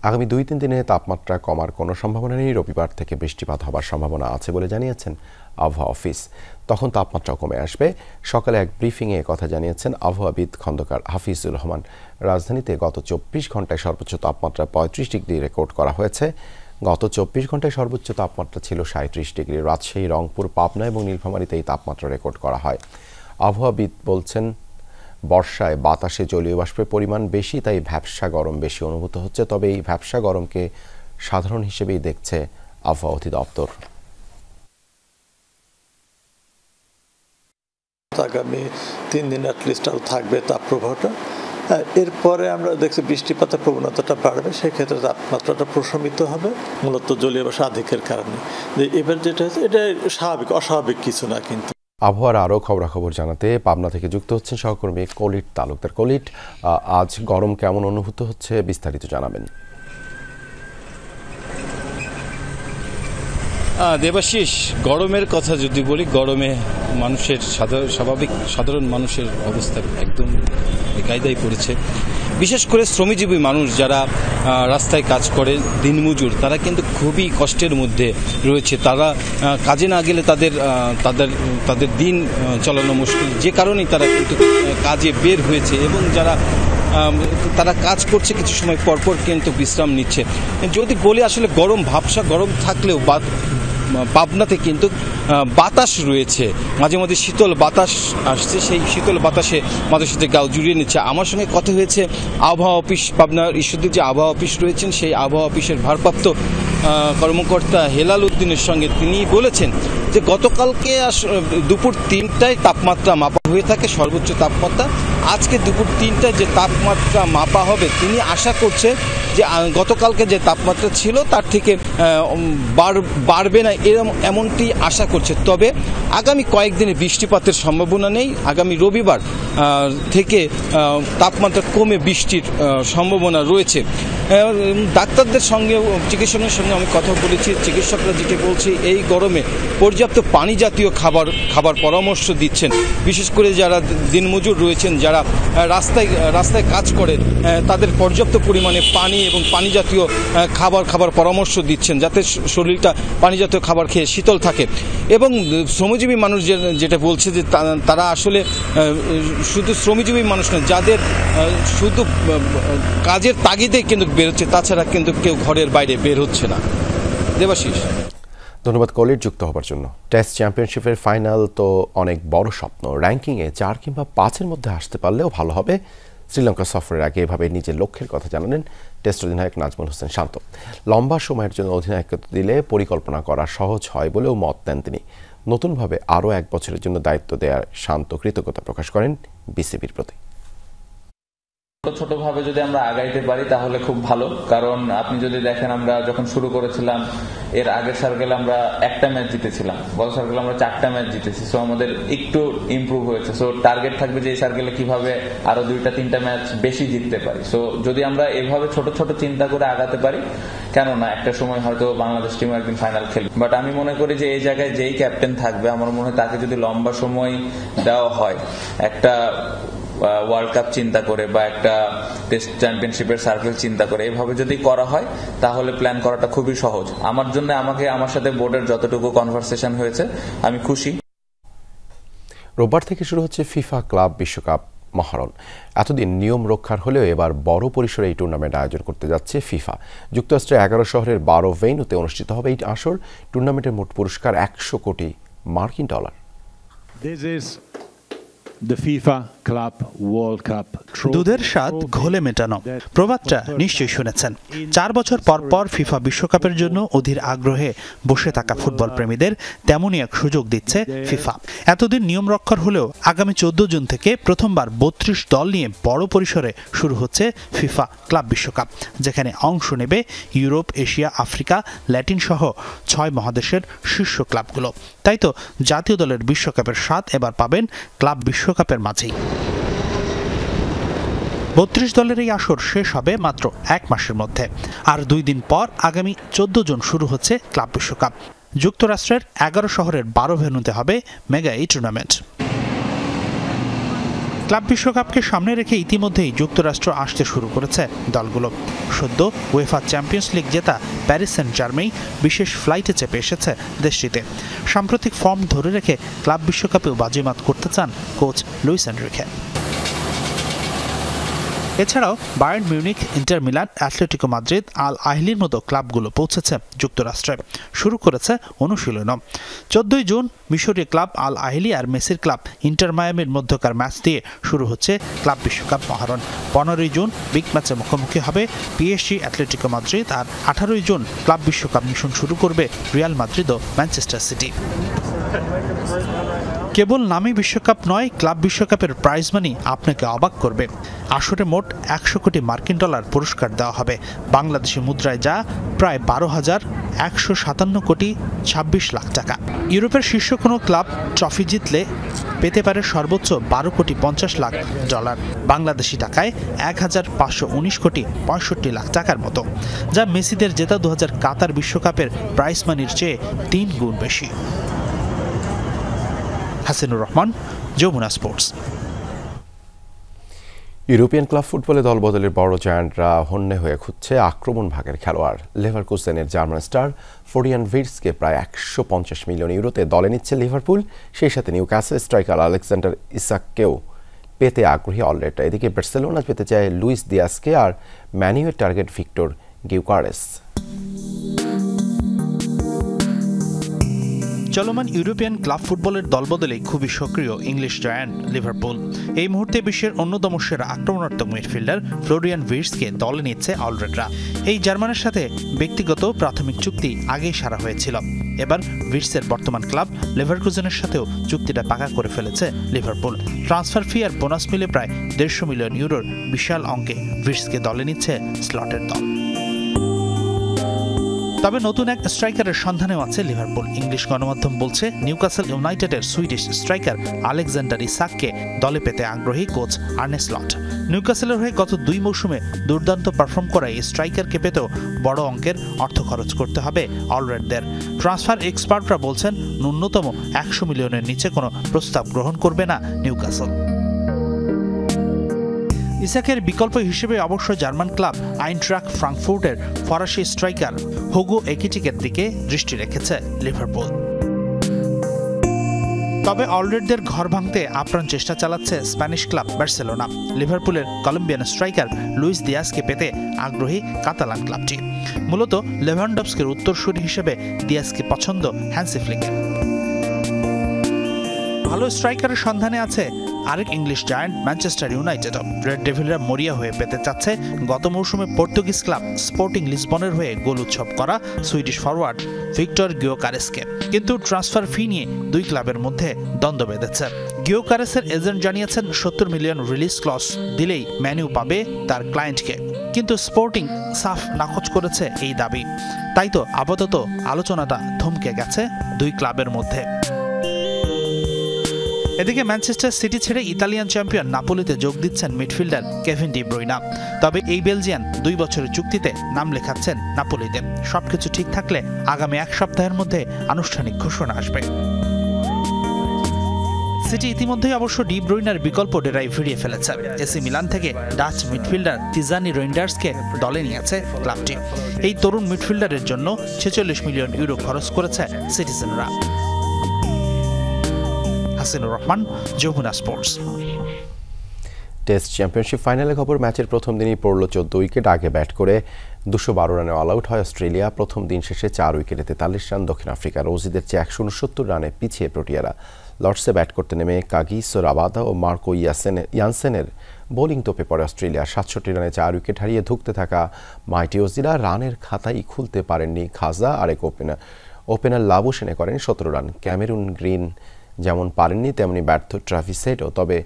আগামী 2-3 দিনে তাপমাত্রা কমার কোনো সম্ভাবনা নেই। রবিবার থেকে বৃষ্টিপাত হবার সম্ভাবনা আছে বলে জানিয়েছেন আবহাওয়া অফিস। তখন তাপমাত্রাও কমে আসবে। সকালে এক ব্রিফিংয়ে কথা জানিয়েছেন আবহাওয়াবিদ খন্দকার হাফিজুর রহমান। রাজধানীতে গত 24 ঘন্টায় সর্বোচ্চ তাপমাত্রা 35 ডিগ্রি রেকর্ড করা হয়েছে। গত 24 ঘন্টায় সর্বোচ্চ তাপমাত্রা ছিল 37 ডিগ্রি। রাজশাহী, রংপুর, পাবনা এবং নীলফামারীতে এই তাপমাত্রা রেকর্ড করা হয়। আবহাওয়াবিদ বলছেন, বর্ষায় বাতাসে জলীয় বাষ্পের পরিমাণ বেশি, তাই ভ্যাপসা গরম বেশি অনুভূত হচ্ছে। তবে এই ভ্যাপসা গরমকে সাধারণ হিসেবেই দেখছে আবহাওয়া অধিদপ্তর। আগামী 3 দিন অ্যাটলিস্ট থাকবে তাপপ্রবাহটা। এরপরে আমরা দেখছি বৃষ্টিপাতের প্রবণতাটা বাড়বে, সেক্ষেত্রে তাপমাত্রাটা প্রশমিত হবে, মূলত জলীয় বাষ্প আধিক্যের কারণে। যে এবার যেটা হচ্ছে এটা স্বাভাবিক, অস্বাভাবিক কিছু না। কিন্তু আবহাওয়ার আরও খবরাখবর জানাতে পাবনা থেকে যুক্ত হচ্ছেন সহকর্মী কলিট তালুকদার। কলিট, আজ গরম কেমন অনুভূত হচ্ছে বিস্তারিত জানাবেন। দেবাশিস, গরমের কথা যদি বলি, গরমে মানুষের সাধারণ মানুষের অবস্থা একদম কায়দায় পড়েছে। বিশেষ করে শ্রমজীবী মানুষ যারা রাস্তায় কাজ করে, দিনমজুর, তারা কিন্তু খুবই কষ্টের মধ্যে রয়েছে। তারা কাজে না গেলে তাদের দিন চালানো মুশকিল, যে কারণেই তারা কিন্তু কাজে বের হয়েছে এবং তারা কাজ করছে, কিছু সময় পরপর কিন্তু বিশ্রাম নিচ্ছে। যদি বলি আসলে গরম, ভাবসা গরম থাকলেও পাবনাতে কিন্তু বাতাস রয়েছে, মাঝে মাঝে শীতল বাতাস আসছে। সেই শীতল বাতাসে মাঝে সাথে গাও জুড়িয়ে নিচ্ছে। আমার সঙ্গে কথা হয়েছে আবহাওয়া অফিস, পাবনার ঈশ্বরদীর যে আবহাওয়া অফিস রয়েছেন সেই আবহাওয়া অফিসের ভারপ্রাপ্ত কর্মকর্তা হেলাল উদ্দিনের সঙ্গে। তিনি বলেছেন যে গতকালকে দুপুর 3টায় তাপমাত্রা মাপা হয়ে থাকে, সর্বোচ্চ তাপমাত্রা। আজকে দুপুর 3টায় যে তাপমাত্রা মাপা হবে, তিনি আশা করছে যে গতকালকে যে তাপমাত্রা ছিল তার থেকে বাড়বে না, এমনটি আশা করছে। তবে আগামী কয়েকদিনে বৃষ্টিপাতের সম্ভাবনা নেই। আগামী রবিবার থেকে তাপমাত্রা কমে বৃষ্টির সম্ভাবনা রয়েছে। ডাক্তারদের সঙ্গে, চিকিৎসকের সঙ্গে আমি কথা বলেছি। চিকিৎসকরা যেটা বলছে, এই গরমে পর্যাপ্ত পানি জাতীয় খাবার পরামর্শ দিচ্ছেন। বিশেষ করে যারা দিনমজুর রয়েছেন, যারা রাস্তায় কাজ করে, তাদের পর্যাপ্ত পরিমাণে পানি এবং পানি জাতীয় খাবার পরামর্শ দিচ্ছেন, যাতে শরীরটা পানি জাতীয় খাবার খেয়ে শীতল থাকে। এবং শ্রমজীবী মানুষ যেটা বলছে যে তারা আসলে শুধু শ্রমজীবী মানুষ নয়, যাদের শুধু কাজের তাগিদে কিন্তু বেরোচ্ছে, তাছাড়া কিন্তু কেউ ঘরের বাইরে বের হচ্ছে না। দেবাশিস, ধন্যবাদ কলিট যুক্ত হবার জন্য। টেস্ট চ্যাম্পিয়নশিপের ফাইনাল তো অনেক বড় স্বপ্ন। র্যাঙ্কিংয়ে 4 কিংবা 5-এর মধ্যে আসতে পারলেও ভালো হবে। শ্রীলঙ্কা সফরের আগে এভাবে নিজের লক্ষ্যের কথা জানালেন টেস্ট অধিনায়ক নাজমুল হোসেন শান্ত। লম্বা সময়ের জন্য অধিনায়কত্ব দিলে পরিকল্পনা করা সহজ হয় বলেও মত দেন তিনি। নতুনভাবে আরও 1 বছরের জন্য দায়িত্ব দেওয়ার শান্ত কৃতজ্ঞতা প্রকাশ করেন বিসিবির প্রতি। ছোটভাবে যদি আমরা আগাইতে পারি তাহলে খুব ভালো, কারণ আপনি যদি দেখেন আমরা যখন শুরু করেছিলাম এর আগের সার্কেলে আমরা 1টা ম্যাচ জিতেছিলাম, গত সার্কেলে আমরা 4টা ম্যাচ জিতেছি। সো আমাদের একটু ইমপ্রুভ হয়েছে। সো টার্গেট থাকবে যে এই সার্কেলে কিভাবে আরো 2-3টা ম্যাচ বেশি জিততে পারি। সো যদি আমরা এভাবে ছোট ছোট চিন্তা করে আগাতে পারি, কেননা একটা সময় হয়তো বাংলাদেশ টিম একদিন ফাইনাল খেলবে। বাট আমি মনে করি যে এই জায়গায় যেই ক্যাপ্টেন থাকবে, আমার মনে হয় তাকে যদি লম্বা সময় দেওয়া হয়, একটা ওয়ার্ল্ড কাপ চিন্তা করে বা একটা টেস্ট চ্যাম্পিয়নশিপের সার্কেল চিন্তা করে এভাবে যদি করা হয় তাহলে প্ল্যান করাটা খুবই সহজ। আমার জন্য আমার সাথে বোর্ডের যতটুকু কনভারসেশন হয়েছে আমি খুশি। রোববার থেকে শুরু হচ্ছে ফিফা ক্লাব বিশ্বকাপ মহারণ। এতদিন নিয়ম রক্ষার হলেও এবার বড় পরিসরে এই টুর্নামেন্ট আয়োজন করতে যাচ্ছে ফিফা। যুক্তরাষ্ট্রের 11 শহরের 12 ভেন্যুতে অনুষ্ঠিত হবে এই আসর। টুর্নামেন্টের মোট পুরস্কার $100 কোটি। This is the FIFA Club World Cup. দুধের স্বাদ ঘোলে মেটানো প্রবাদটা নিশ্চয়ই শুনেছেন। 4 বছর পর পর ফিফা বিশ্বকাপের জন্য অধীর আগ্রহে বসে থাকা ফুটবল প্রেমীদের তেমনই এক সুযোগ দিচ্ছে ফিফা। এতদিন নিয়ম রক্ষার হলেও আগামী 14 জুন থেকে প্রথমবার 32 দল নিয়ে বড় পরিসরে শুরু হচ্ছে ফিফা ক্লাব বিশ্বকাপ, যেখানে অংশ নেবে ইউরোপ, এশিয়া, আফ্রিকা, ল্যাটিন সহ 6 মহাদেশের শীর্ষ ক্লাবগুলো। তাই তো জাতীয় দলের বিশ্বকাপের স্বাদ এবার পাবেন ক্লাব বিশ্বকাপের মাঝেই। 32 দলের এই আসর শেষ হবে মাত্র 1 মাসের মধ্যে। আর 2 দিন পর আগামী 14 জুন শুরু হচ্ছে ক্লাব বিশ্বকাপ। যুক্তরাষ্ট্রের 11 শহরের 12 ভেন্যুতে হবে মেগা এই টুর্নামেন্ট। ক্লাব বিশ্বকাপকে সামনে রেখে ইতিমধ্যেই যুক্তরাষ্ট্র আসতে শুরু করেছে দলগুলো। সদ্য উয়েফা চ্যাম্পিয়ন্স লিগ জেতা প্যারিস সেন্ট জার্মেই বিশেষ ফ্লাইটে চেপে এসেছে দেশটিতে। সাম্প্রতিক ফর্ম ধরে রেখে ক্লাব বিশ্বকাপেও বাজিমাত করতে চান কোচ লুইস এনরিকে। এছাড়াও Bayern Munich, Inter Milan, Atletico Madrid, Al আহিলির মতো ক্লাবগুলো পৌঁছেছে যুক্তরাষ্ট্রে। শুরু করেছে অনুশীলনও। 14 জুন মিশরীয় ক্লাব আল আহিলি আর মেসির ক্লাব ইন্টার মায়ামির মধ্যকার ম্যাচ দিয়ে শুরু হচ্ছে ক্লাব বিশ্বকাপ মহারণ। 15 জুন বিগ ম্যাচে মুখোমুখি হবে পিএসজি, অ্যাটলেটিকো মাদ্রিদ, আর 18 জুন ক্লাব বিশ্বকাপ মিশন শুরু করবে রিয়াল মাদ্রিদ ও ম্যানচেস্টার সিটি। কেবল নামে বিশ্বকাপ নয়, ক্লাব বিশ্বকাপের প্রাইজ মানি আপনাকে অবাক করবে। আসরে মোট $100 কোটি পুরস্কার দেওয়া হবে। বাংলাদেশি মুদ্রায় যা প্রায় 12,157 কোটি 26 লাখ টাকা। ইউরোপের শীর্ষ কোনো ক্লাব ট্রফি জিতলে পেতে পারে সর্বোচ্চ $12 কোটি 50 লাখ। বাংলাদেশি টাকায় 1,519 কোটি 65 লাখ টাকার মতো, যা মেসিদের জেতা 2000 কাতার বিশ্বকাপের প্রাইজ মানির চেয়ে 3 গুণ বেশি। Hasinur Rahman, Jamuna sports. European club ফুটবলে দলবদলের বড় জায়ান্টরা হন্যে হয়ে খুঁজছে আক্রমণ ভাগের খেলোয়াড়। লেভারকুসেনের জার্মান স্টার ফ্লোরিয়ান ভির্টসকে প্রায় 150 মিলিয়ন ইউরোতে দলে নিচ্ছে লিভারপুল। সেই সাথে নিউক্যাসল স্ট্রাইকার আলেকজান্ডার ইসাককেও পেতে আগ্রহী অলরেডটা। এদিকে বার্সেলোনা পেতে চায় লুইস দিয়াসকে, আর ম্যানিউয়ের টার্গেট ভিক্টর গিউকারেস। চলমান ইউরোপিয়ান ক্লাব ফুটবলের দলবদলে খুবই সক্রিয় ইংলিশ জায়ান্ট লিভারপুল। এই মুহূর্তে বিশ্বের অন্যতম সেরা আক্রমণাত্মক মিডফিল্ডার ফ্লোরিয়ান ভির্টসকে দলে নিচ্ছে অলরেডরা। এই জার্মানের সাথে ব্যক্তিগত প্রাথমিক চুক্তি আগেই সারা হয়েছিল। এবার ভির্টসের বর্তমান ক্লাব লেভারকুজেনের সাথেও চুক্তিটা পাকা করে ফেলেছে লিভারপুল। ট্রান্সফার ফি আর বোনাস মিলে প্রায় 150 মিলিয়ন ইউরোর বিশাল অঙ্কে ভির্টসকে দলে নিচ্ছে স্লটের দল। তবে নতুন এক স্ট্রাইকারের সন্ধানেও আছে লিভারপুল। ইংলিশ গণমাধ্যম বলছে নিউক্যাসল ইউনাইটেডের সুইডিশ স্ট্রাইকার আলেকজান্ডার ইসাককে দলে পেতে আগ্রহী কোচ আর্নে স্লট। নিউক্যাসলের হয়ে গত 2 মৌসুমে দুর্দান্ত পারফর্ম করা এই স্ট্রাইকারকে পেতেও বড় অঙ্কের অর্থ খরচ করতে হবে অলরেডদের। ট্রান্সফার এক্সপার্টরা বলছেন ন্যূনতম 100 মিলিয়নের নিচে কোনো প্রস্তাব গ্রহণ করবে না নিউক্যাসল। ইসাকের বিকল্প হিসেবে অবশ্য জার্মান ক্লাব আইনট্রাক ফ্রাঙ্কফুর্টের ফরাসি স্ট্রাইকার হুগো একিটিকের দিকে দৃষ্টি রেখেছে লিভারপুল। তবে অলরেডদের ঘর ভাঙতে আপ্রাণ চেষ্টা চালাচ্ছে স্প্যানিশ ক্লাব বার্সেলোনা। লিভারপুলের কলম্বিয়ান স্ট্রাইকার লুইস দিয়াসকে পেতে আগ্রহী কাতালান ক্লাবটি। মূলত লেভানডস্কির উত্তরসূরি হিসেবে দিয়াসকে পছন্দ হ্যান্সি ফ্লিকের। ভালো স্ট্রাইকারের সন্ধানে আছে আরেক English giant Manchester United. Red ডেভিলরা মরিয়া হয়ে পেতে চাচ্ছে গত মৌসুমে পর্তুগিজ ক্লাব স্পোর্টিং লিসবনের হয়ে গোল উৎসব করা সুইডিশ ফরওয়ার্ড ভিক্টর গিওকারেসকে। কিন্তু ট্রান্সফার ফি নিয়ে 2 ক্লাবের মধ্যে দ্বন্দ্ব বেঁধেছে। গিওকারেসের এজেন্ট জানিয়েছেন 70 মিলিয়ন রিলিজ ক্লজ দিলেই ম্যানিউ পাবে তার ক্লায়েন্টকে, কিন্তু স্পোর্টিং সাফ নাকচ করেছে এই দাবি। তাই তো আপাতত আলোচনাটা থমকে গেছে 2 ক্লাবের মধ্যে। এদিকে ম্যানচেস্টার সিটি ছেড়ে ইতালিয়ান চ্যাম্পিয়ন নাপোলিতে যোগ দিচ্ছেন মিডফিল্ডার কেভিন ডি ব্রুইনা। তবে এই বেলজিয়ান 2 বছরের চুক্তিতে নাম লেখাচ্ছেন নাপোলিতে। সবকিছু ঠিক থাকলে আগামী 1 সপ্তাহের মধ্যে আনুষ্ঠানিক ঘোষণা আসবে। সিটি ইতিমধ্যেই অবশ্য ডি ব্রুইনার বিকল্প ডেরাই ফিরিয়ে ফেলেছে। এসি মিলান থেকে ডাচ মিডফিল্ডার তিজানি রেইন্ডার্সকে দলে নিয়েছে ক্লাবটি। এই তরুণ মিডফিল্ডারের জন্য 46 মিলিয়ন ইউরো খরচ করেছে সিটিজেনরা। Hasinur Rahman, Jamuna sports. Test championship ফাইনালে খবর, ম্যাচের প্রথম দিনই পড়ল 14 উইকেট। আগে ব্যাট করে 212 রানে অল আউট হয় অস্ট্রেলিয়া। প্রথম দিন শেষে 4 উইকেটে 43 রান দক্ষিণ আফ্রিকার। অজিদের চেয়ে 169 রানে পিছিয়ে প্রোটিয়ারা। লর্ডসে ব্যাট করতে নেমে কাগিসো রাবাদা ও মার্কো ইয়ানসেনের বোলিং তোপে পড়ে অস্ট্রেলিয়া। 67 রানে 4 উইকেট হারিয়ে ধুঁকতে থাকা মাইটি অজিরা রানের খাতাই খুলতে পারেননি খাজা। আরেক ওপেনার লাবুসেনে করেন 17 রান। ক্যামেরুন গ্রিন যেমন পারেননি তেমনি ব্যর্থ ট্রাভিস হেডও। তবে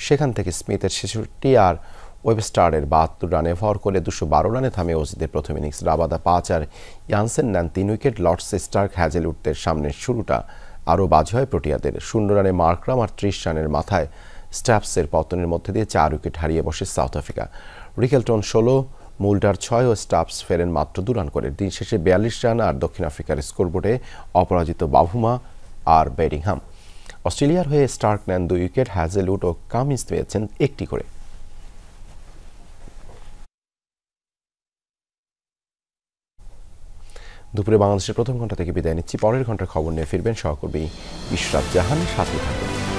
সেখান থেকে স্মিথের 66 আর ওয়েবস্টারের 72 রানে ভর করে 212 রানে থামে অজিদের প্রথম ইনিংস। রাবাদা 5 আর ইয়ানসেন নেন 3 উইকেট। লর্ডসে স্টার্ক হ্যাজেলউডদের সামনে শুরুটা আরও বাজে হয় প্রোটিয়াদের। 0 রানে মার্করাম আর 30 রানের মাথায় স্ট্যাপসের পতনের মধ্যে দিয়ে 4 উইকেট হারিয়ে বসে সাউথ আফ্রিকা। রিকেলটন 16, মুল্ডার 6 ও স্টাপস ফেরেন মাত্র 2 রান করে। দিন শেষে 42 রান আর দক্ষিণ আফ্রিকার স্কোরবোর্ডে অপরাজিত বাভুমা আর বেডিংহাম। অস্ট্রেলিয়ার হয়ে স্টার্ক নেন 2 উইকেট। হ্যাজেলউড ও কামিন্স পেয়েছেন 1টি করে। দুপুরে বাংলাদেশের প্রথম ঘন্টা থেকে বিদায় নিচ্ছি। পরের ঘন্টার খবর নিয়ে ফিরবেন সহকর্মী ইশরাত জাহান। সাথে থাকুন।